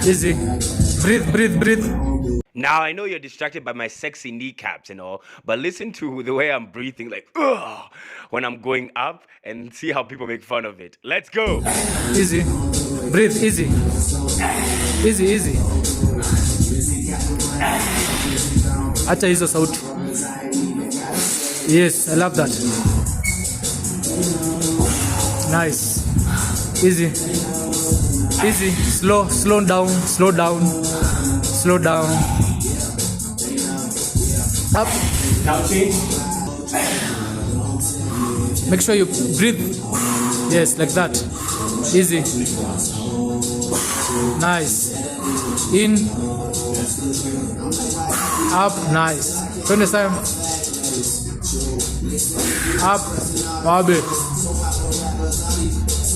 Easy. Breathe, breathe, breathe. Now, I know you're distracted by my sexy kneecaps and all, but listen to the way I'm breathing, like, ugh, when I'm going up, and see how people make fun of it. Let's go. Easy. Breathe, easy. Easy, easy. Acha hizo sauti. Yes, I love that. Nice. Easy. Easy. Slow down, slow down. Slow down. Up. Now change. Make sure you breathe. Yes, like that. Easy. Nice. In. Up. Nice. Turn the time. Up. Wabe.